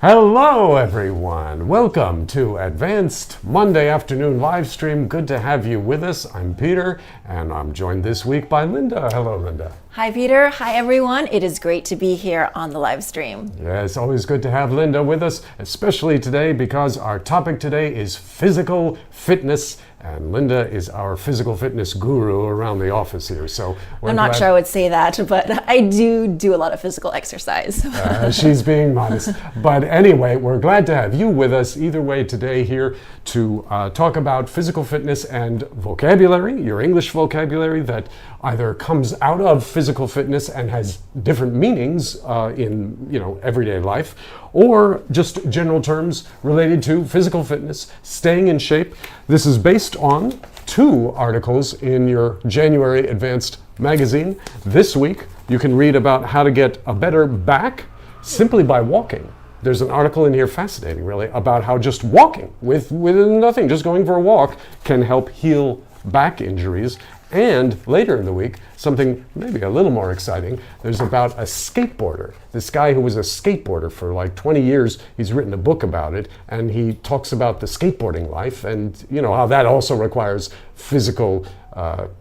Hello everyone, welcome to Advanced Monday Afternoon Live Stream. Good to have you with us. I'm Peter and I'm joined this week by Linda. Hello Linda. Hi Peter, hi everyone. It is great to be here on the live stream. Yeah, it's always good to have Linda with us, especially today because our topic today is physical fitness. And Linda is our physical fitness guru around the office here. So I'm not sure I would say that, but I do a lot of physical exercise. She's being modest. But anyway, we're glad to have you with us either way today here to talk about physical fitness and vocabulary, your English vocabulary that either comes out of physical fitness and has different meanings in everyday life, or just general terms related to physical fitness, staying in shape. This is based on 2 articles in your January Advanced magazine. This week, you can read about how to get a better back simply by walking. There's an article in here, fascinating really, about how just walking with nothing, just going for a walk can help heal back injuries. And later in the week, something maybe a little more exciting, there's about a skateboarder. This guy who was a skateboarder for like 20 years, he's written a book about it, and he talks about the skateboarding life and how that also requires physical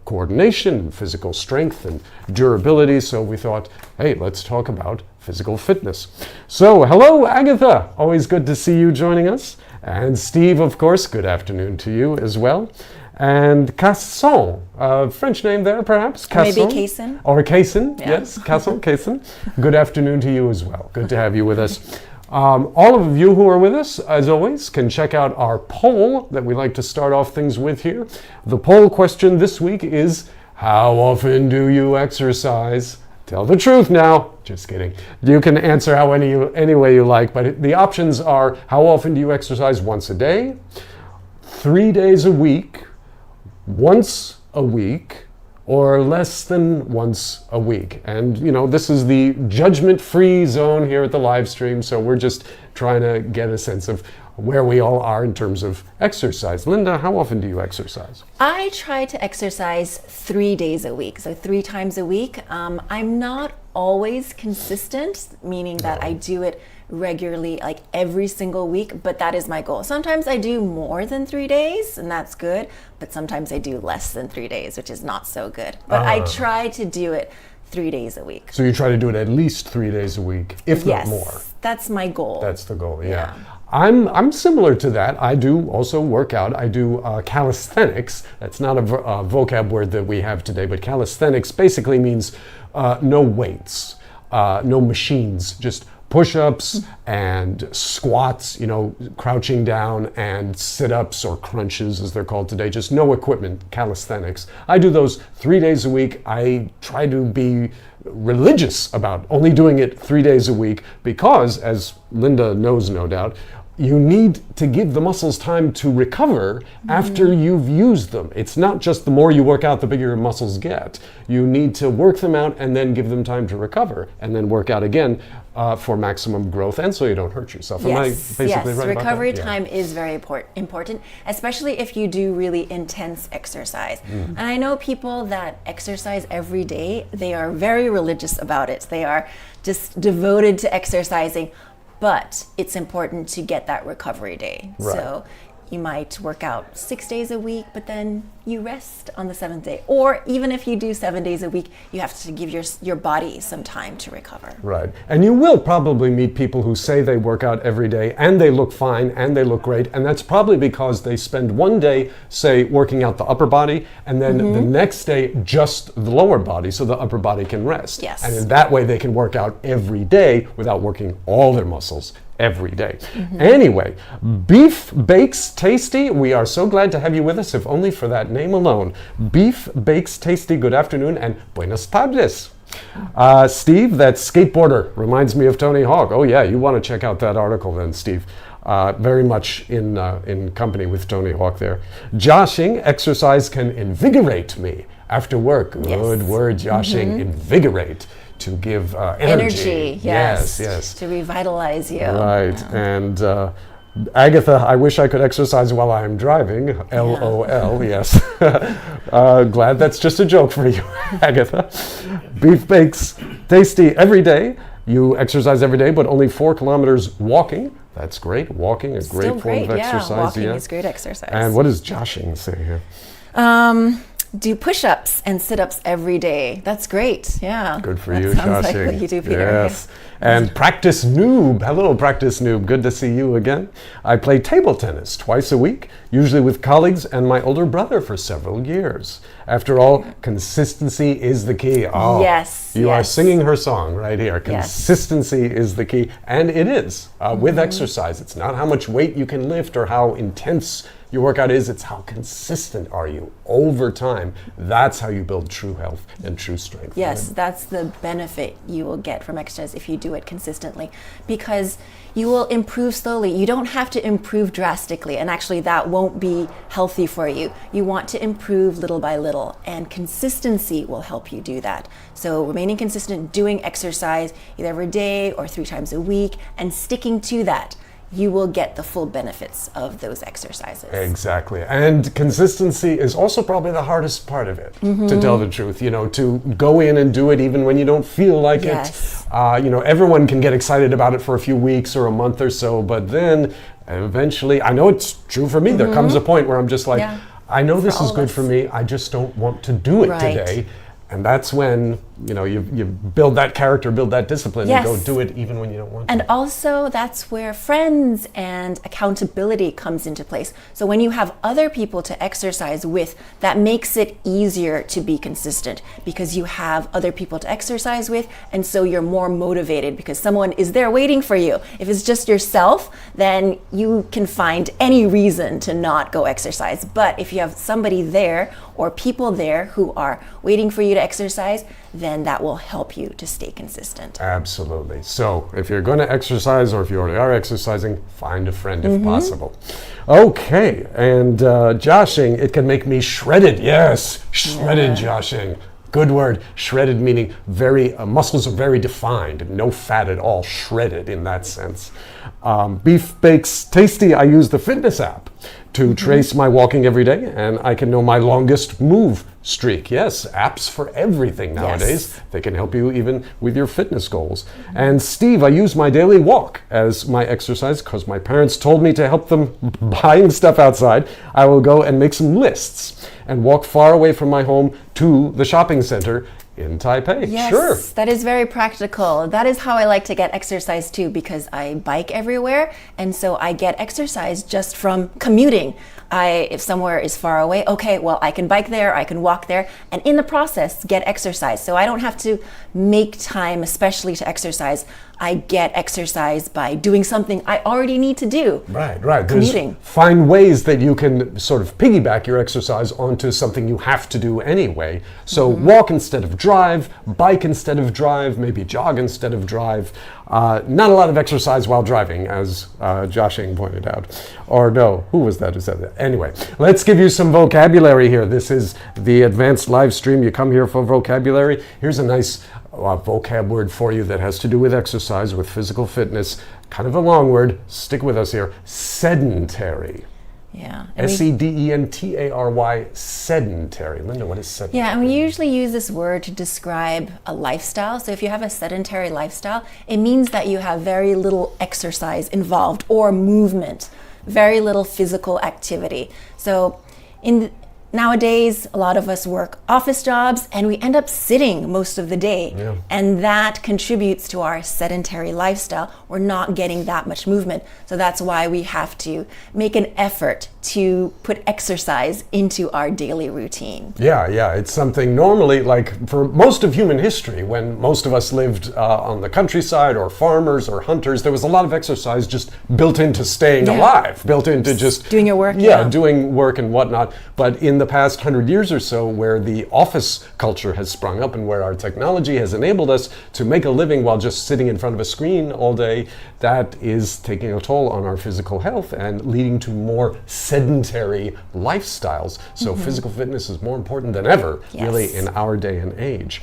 coordination, physical strength and durability. So we thought, hey, let's talk about physical fitness. So hello, Agatha. Always good to see you joining us. And Steve, of course, good afternoon to you as well. And Casson, French name there perhaps? Casson? Maybe Casson. Or Casson, yeah. Yes, Casson, Casson. Good afternoon to you as well. Good to have you with us. All of you who are with us, as always, can check out our poll that we like to start off things with here. The poll question this week is, how often do you exercise? Tell the truth now. Just kidding. You can answer any way you like, but the options are, how often do you exercise? Once a day, 3 days a week, once a week, or less than once a week. And this is the judgment-free zone here at the live stream, so we're just trying to get a sense of where we all are in terms of exercise. Linda, how often do you exercise? I try to exercise 3 days a week, so 3 times a week. I'm not always consistent, meaning that I do it regularly, like every single week, but that is my goal. Sometimes I do more than 3 days, and that's good, but sometimes I do less than 3 days, which is not so good. But I try to do it 3 days a week. So you try to do it at least 3 days a week, if not more. Yes, that's my goal. That's the goal, yeah. I'm similar to that. I do also work out. I do calisthenics. That's not a vocab word that we have today, but calisthenics basically means no weights, no machines, just push-ups and squats, crouching down, and sit-ups or crunches as they're called today, just no equipment, calisthenics. I do those 3 days a week. I try to be religious about only doing it 3 days a week because, as Linda knows no doubt, you need to give the muscles time to recover after you've used them. It's not just the more you work out, the bigger your muscles get. You need to work them out and then give them time to recover and then work out again for maximum growth and so you don't hurt yourself. Yes, Am I basically right recovery about that? time is very important, especially if you do really intense exercise. And I know people that exercise every day, they are very religious about it. They are just devoted to exercising. But it's important to get that recovery day. Right. So you might work out 6 days a week, but then you rest on the 7th day. Or even if you do 7 days a week, you have to give your body some time to recover. Right. And you will probably meet people who say they work out every day and they look fine and they look great. And that's probably because they spend one day, say, working out the upper body, and then the next day just the lower body so the upper body can rest. Yes. And in that way they can work out every day without working all their muscles every day. Anyway, Beef Bakes Tasty, we are so glad to have you with us, if only for that name alone. Beef Bakes Tasty, good afternoon and buenas tardes. Steve, that skateboarder reminds me of Tony Hawk. Oh yeah, you want to check out that article then, Steve. Very much in company with Tony Hawk there. Joshing, exercise can invigorate me after work. Good word, joshing, invigorate. To give energy. Yes. Yes. To revitalize you. Right. And Agatha, I wish I could exercise while I'm driving. LOL, yes. Glad that's just a joke for you, Agatha. Beef Bakes Tasty every day. you exercise every day, but only 4 kilometers walking. That's great. Walking, a great Still form of exercise. Yeah, walking is great exercise. And what does Joshing say here? Do push-ups and sit-ups every day. That's great. Yeah. Good for that you, sounds Joshing. like what you do, Peter. Yes. And Practice Noob. Hello, Practice Noob. Good to see you again. I play table tennis twice a week, usually with colleagues and my older brother for several years. After all, consistency is the key. Oh, yes. You are singing her song right here. Consistency is the key. And it is with exercise. It's not how much weight you can lift or how intense your workout is, it's how consistent are you over time. That's how you build true health and true strength. Yes, that's the benefit you will get from exercise if you do it consistently, because you will improve slowly. You don't have to improve drastically, and actually that won't be healthy for you. You want to improve little by little, and consistency will help you do that. So remaining consistent, doing exercise either every day or 3 times a week, and sticking to that, you will get the full benefits of those exercises. Exactly. And consistency is also probably the hardest part of it, to tell the truth. You know, to go in and do it even when you don't feel like it. You know, everyone can get excited about it for a few weeks or a month or so, but then eventually, I know it's true for me, there comes a point where I'm just like, I know this is good for me, I just don't want to do it today. And that's when, you know, you build that character, build that discipline, and go do it even when you don't want to. And also, that's where friends and accountability comes into place. So when you have other people to exercise with, that makes it easier to be consistent because you have other people to exercise with, and so you're more motivated because someone is there waiting for you. If it's just yourself, then you can find any reason to not go exercise. But if you have somebody there or people there who are waiting for you to exercise, then that will help you to stay consistent. Absolutely. So if you're going to exercise, or if you already are exercising, find a friend if possible. Okay, and joshing, it can make me shredded. Yes, shredded joshing. Good word. Shredded meaning very, muscles are very defined, no fat at all, shredded in that sense. Beef Bakes Tasty, I use the fitness app to trace my walking every day, and I can know my longest move streak. Yes, apps for everything nowadays. Yes. They can help you even with your fitness goals. And Steve, I use my daily walk as my exercise because my parents told me to help them buying stuff outside. I will go and make some lists and walk far away from my home to the shopping center in Taipei. Yes, sure. That is very practical. That is how I like to get exercise too, because I bike everywhere, and so I get exercise just from commuting. If somewhere is far away, okay, well, I can bike there, I can walk there, and in the process get exercise. So I don't have to make time especially to exercise. I get exercise by doing something I already need to do. Right. Commuting. Find ways that you can sort of piggyback your exercise onto something you have to do anyway. So walk instead of drive, bike instead of drive, maybe jog instead of drive. Not a lot of exercise while driving, as Joshing pointed out. Or no, who was that who said that? Anyway, let's give you some vocabulary here. This is the advanced live stream. You come here for vocabulary. Here's a nice vocab word for you that has to do with exercise, with physical fitness. Kind of a long word. Stick with us here. Sedentary. Yeah. S-E-D-E-N-T-A-R-Y, sedentary. Linda, what is sedentary? Yeah, and we usually use this word to describe a lifestyle. So if you have a sedentary lifestyle, it means that you have very little exercise involved or movement, very little physical activity. So nowadays, a lot of us work office jobs and we end up sitting most of the day. Yeah. And that contributes to our sedentary lifestyle. We're not getting that much movement. So that's why we have to make an effort to put exercise into our daily routine. Yeah, it's something normally, like for most of human history, when most of us lived on the countryside or farmers or hunters, there was a lot of exercise just built into staying alive, built into just doing your work. Doing work and whatnot. But in the past 100 years or so, where the office culture has sprung up and where our technology has enabled us to make a living while just sitting in front of a screen all day, that is taking a toll on our physical health and leading to more sedentary lifestyles. So physical fitness is more important than ever, really, in our day and age.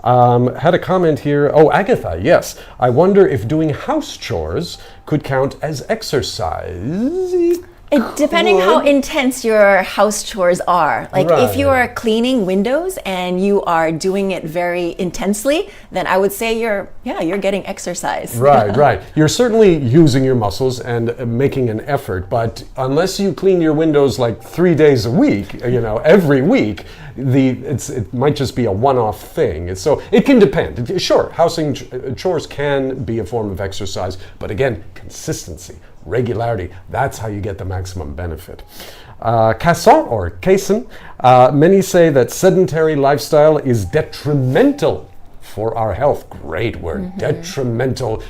Had a comment here. Oh, Agatha, yes. I wonder if doing house chores could count as exercise. Depending how intense your house chores are. Like if you are cleaning windows and you are doing it very intensely, then I would say you're getting exercise. Right. You're certainly using your muscles and making an effort, but unless you clean your windows like 3 days a week, every week, it might just be a one-off thing. So it can depend. Sure, housing chores can be a form of exercise, but again, consistency, regularity, that's how you get the maximum benefit. Caisson or Caisson, many say that sedentary lifestyle is detrimental for our health. Great word, detrimental.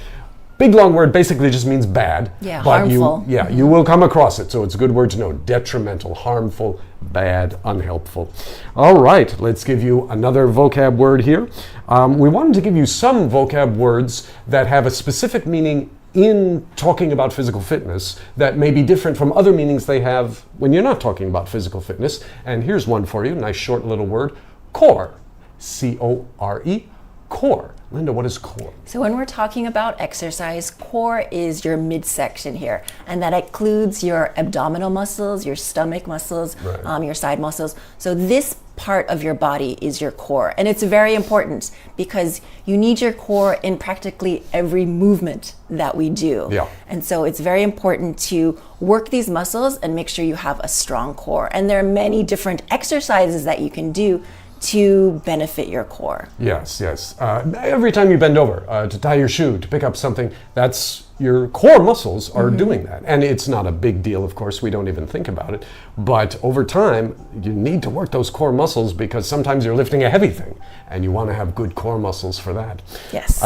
Big long word basically just means bad. Yeah, but harmful. You will come across it, so it's a good word to know. Detrimental, harmful, bad, unhelpful. All right, let's give you another vocab word here. We wanted to give you some vocab words that have a specific meaning in talking about physical fitness that may be different from other meanings they have when you're not talking about physical fitness. And here's one for you, nice short little word, core. C-O-R-E, core. Linda, what is core? So when we're talking about exercise, core is your midsection here, and that includes your abdominal muscles, your stomach muscles, your side muscles. So this part of your body is your core, and it's very important because you need your core in practically every movement that we do. Yeah. And so it's very important to work these muscles and make sure you have a strong core. And there are many different exercises that you can do to benefit your core. Yes. Every time you bend over to tie your shoe, to pick up something, that's your core muscles are doing that. And it's not a big deal, of course, we don't even think about it. But over time, you need to work those core muscles because sometimes you're lifting a heavy thing and you want to have good core muscles for that. Yes.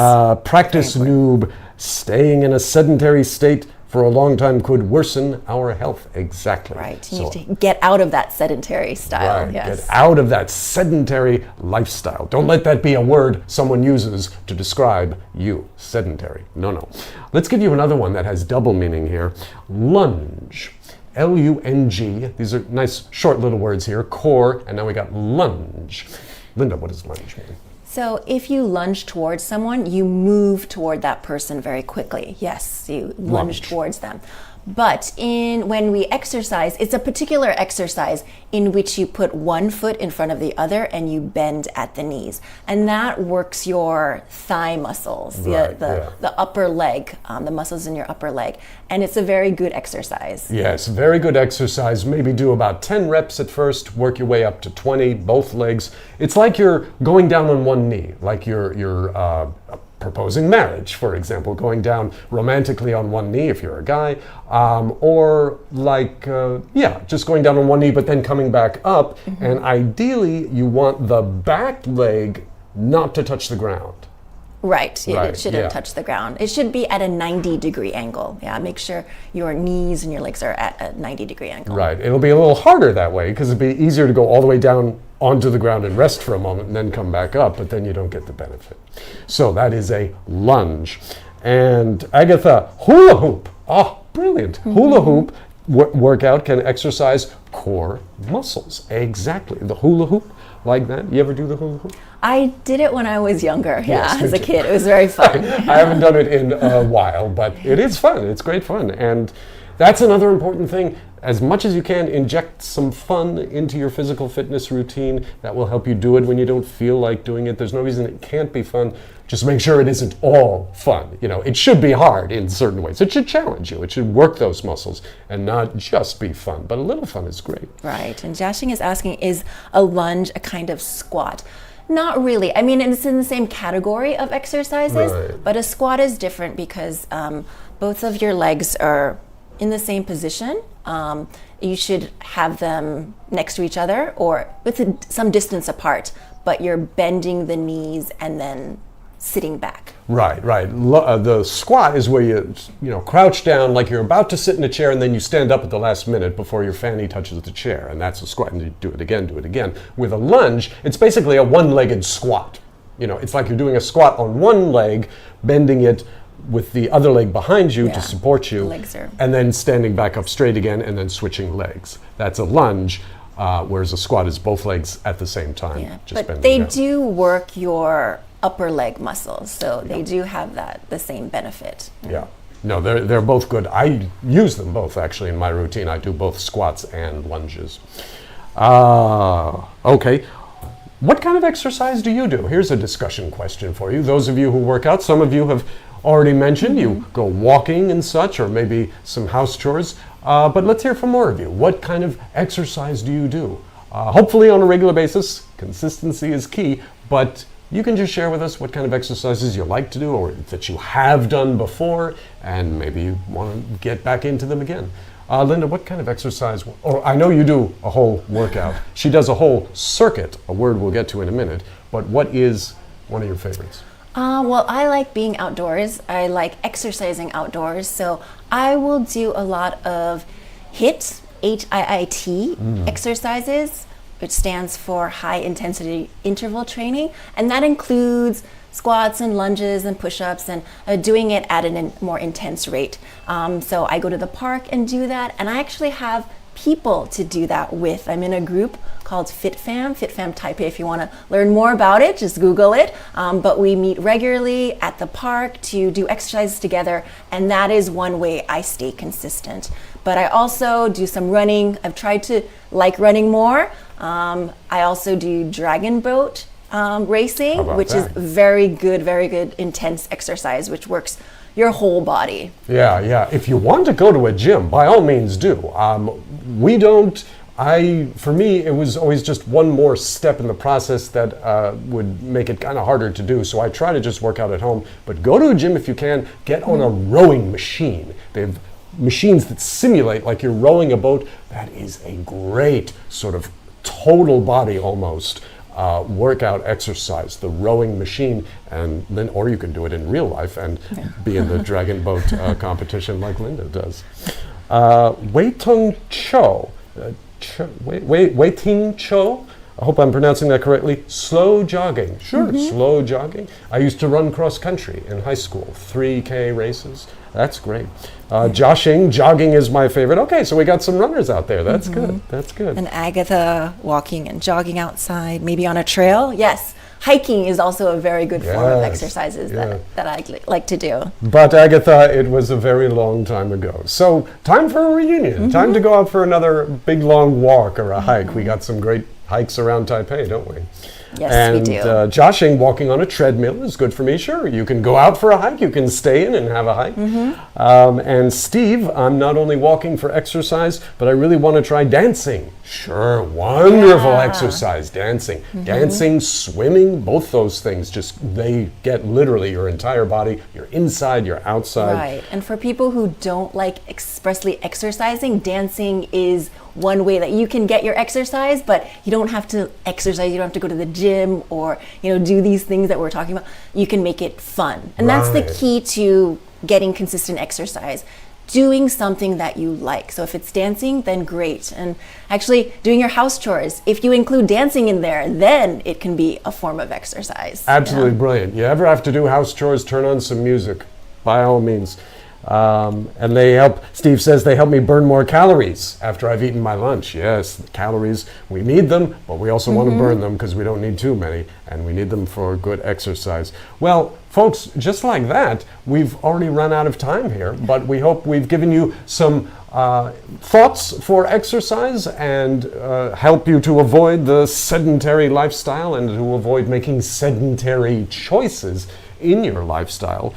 Practice noob, staying in a sedentary state for a long time could worsen our health. Exactly. Right. You need to get out of that sedentary style. Right. Yes. Get out of that sedentary lifestyle. Don't let that be a word someone uses to describe you. Sedentary. No. Let's give you another one that has double meaning here. Lunge. L-U-N-G. These are nice short little words here. Core. And now we got lunge. Linda, what does lunge mean? So if you lunge towards someone, you move toward that person very quickly. Yes, you lunge towards them. But when we exercise, it's a particular exercise in which you put one foot in front of the other and you bend at the knees. And that works your thigh muscles, the upper leg, the muscles in your upper leg. And it's a very good exercise. Yes, very good exercise. Maybe do about 10 reps at first, work your way up to 20, both legs. It's like you're going down on one knee, like you're proposing marriage, for example, going down romantically on one knee if you're a guy, or like, just going down on one knee but then coming back up. And ideally, you want the back leg not to touch the ground. Right. It shouldn't touch the ground. It should be at a 90-degree angle. Yeah, make sure your knees and your legs are at a 90-degree angle. Right. It'll be a little harder that way because it'd be easier to go all the way down onto the ground and rest for a moment and then come back up, but then you don't get the benefit. So that is a lunge. And Agatha, hula hoop. Oh, brilliant. Hula hoop workout can exercise core muscles. Exactly. The hula hoop, like that. You ever do the hula hoop? I did it when I was younger, Yes, as a kid. It was very fun. I haven't done it in a while, but it is fun. It's great fun. And that's another important thing. As much as you can, inject some fun into your physical fitness routine. That will help you do it when you don't feel like doing it. There's no reason it can't be fun. Just make sure it isn't all fun. It should be hard in certain ways. It should challenge you. It should work those muscles and not just be fun. But a little fun is great. Right. And Jiaxing is asking, is a lunge a kind of squat? Not really. I mean, it's in the same category of exercises, but a squat is different because both of your legs are in the same position. You should have them next to each other or with some distance apart, but you're bending the knees and then sitting back. Right. The squat is where you crouch down like you're about to sit in a chair and then you stand up at the last minute before your fanny touches the chair, and that's a squat, and you do it again. With a lunge, it's basically a one-legged squat. It's like you're doing a squat on one leg, bending it with the other leg behind you to support you, and then standing back up straight again and then switching legs. That's a lunge, whereas a squat is both legs at the same time. Yeah, but they do work your upper leg muscles, so they do have the same benefit. Yeah. No, they're both good. I use them both actually in my routine. I do both squats and lunges. Okay. What kind of exercise do you do? Here's a discussion question for you. Those of you who work out, some of you have already mentioned you go walking and such, or maybe some house chores. But let's hear from more of you. What kind of exercise do you do? Hopefully on a regular basis. Consistency is key, but you can just share with us what kind of exercises you like to do or that you have done before, and maybe you want to get back into them again. Linda, what kind of exercise, or I know you do a whole workout. She does a whole circuit, a word we'll get to in a minute, but what is one of your favorites? Well, I like being outdoors. I like exercising outdoors. So I will do a lot of HIIT, H-I-I-T exercises, which stands for high intensity interval training. And that includes squats and lunges and push-ups and doing it at a more intense rate. So I go to the park and do that. And I actually have people to do that with. I'm in a group called FitFam Taipei. If you want to learn more about it, just Google it. But we meet regularly at the park to do exercises together, and that is one way I stay consistent. But I also do some running. I've tried to like running more. I also do dragon boat racing, which is very good intense exercise, which works your whole body. Yeah. If you want to go to a gym, by all means do. For me, it was always just one more step in the process that would make it kind of harder to do. So I try to just work out at home. But go to a gym if you can. Get on a rowing machine. They have machines that simulate like you're rowing a boat. That is a great sort of total body almost workout exercise, the rowing machine, and then, or you can do it in real life and be in the dragon boat competition like Linda does. Wei Tung Cho, Wei Ting Cho, I hope I'm pronouncing that correctly. Slow jogging. Sure, slow jogging. I used to run cross country in high school, 3K races. That's great. Jogging is my favorite. Okay, so we got some runners out there. That's good. That's good. And Agatha walking and jogging outside, maybe on a trail. Yes, hiking is also a very good form of exercises that I like to do. But Agatha, it was a very long time ago. So time for a reunion. Time to go out for another big long walk or a hike. We got some great hikes around Taipei, don't we? Yes, we do. Joshing, walking on a treadmill is good for me. Sure, you can go out for a hike, you can stay in and have a hike. And Steve, I'm not only walking for exercise, but I really want to try dancing. Sure, wonderful exercise, dancing. Dancing, swimming, both those things, they get literally your entire body, your inside, your outside. Right, and for people who don't like expressly exercising, dancing is one way that you can get your exercise, but you don't have to exercise, you don't have to go to the gym or do these things that we're talking about. You can make it fun. And that's the key to getting consistent exercise. Doing something that you like. So if it's dancing, then great. And actually doing your house chores, if you include dancing in there, then it can be a form of exercise. Absolutely brilliant. You ever have to do house chores, turn on some music, by all means. And they help, Steve says, they help me burn more calories after I've eaten my lunch. Yes, calories, we need them, but we also want to burn them because we don't need too many, and we need them for good exercise. Well, folks, just like that, we've already run out of time here, but we hope we've given you some thoughts for exercise and help you to avoid the sedentary lifestyle and to avoid making sedentary choices in your lifestyle.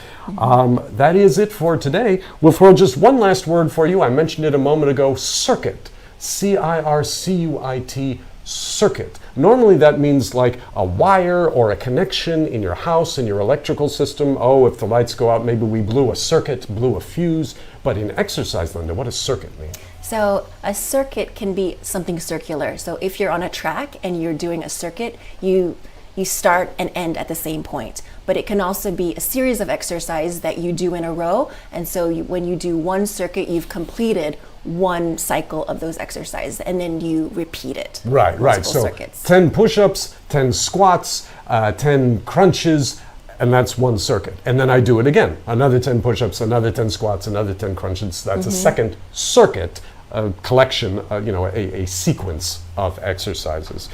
That is it for today. We'll throw just one last word for you. I mentioned it a moment ago, circuit. C-I-R-C-U-I-T, circuit. Normally that means like a wire or a connection in your house, in your electrical system. Oh, if the lights go out, maybe we blew a circuit, blew a fuse. But in exercise, Linda, what does circuit mean? So a circuit can be something circular. So if you're on a track and you're doing a circuit, you start and end at the same point. But it can also be a series of exercises that you do in a row. And so when you do one circuit, you've completed one cycle of those exercises, and then you repeat it. Right. So circuits. 10 push-ups, 10 squats, 10 crunches, and that's one circuit. And then I do it again. Another 10 push-ups, another 10 squats, another 10 crunches. That's a second circuit, a collection, a sequence of exercises.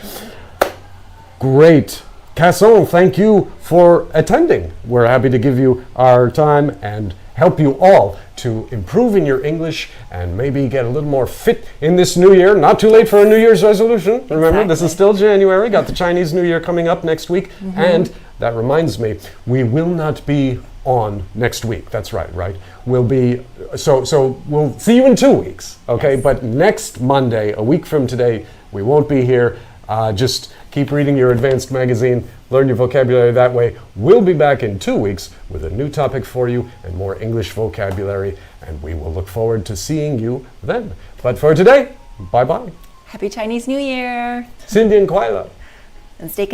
Great. Casson, thank you for attending. We're happy to give you our time and help you all to improve in your English and maybe get a little more fit in this new year. Not too late for a New Year's resolution. Remember, this is still January. Got the Chinese New Year coming up next week. And that reminds me, we will not be on next week. That's right? We'll be, so we'll see you in 2 weeks, okay? Yes. But next Monday, a week from today, we won't be here. Just keep reading your advanced magazine, learn your vocabulary that way. We'll be back in 2 weeks with a new topic for you and more English vocabulary, and we will look forward to seeing you then. But for today, bye-bye. Happy Chinese New Year. 新年快乐. And stay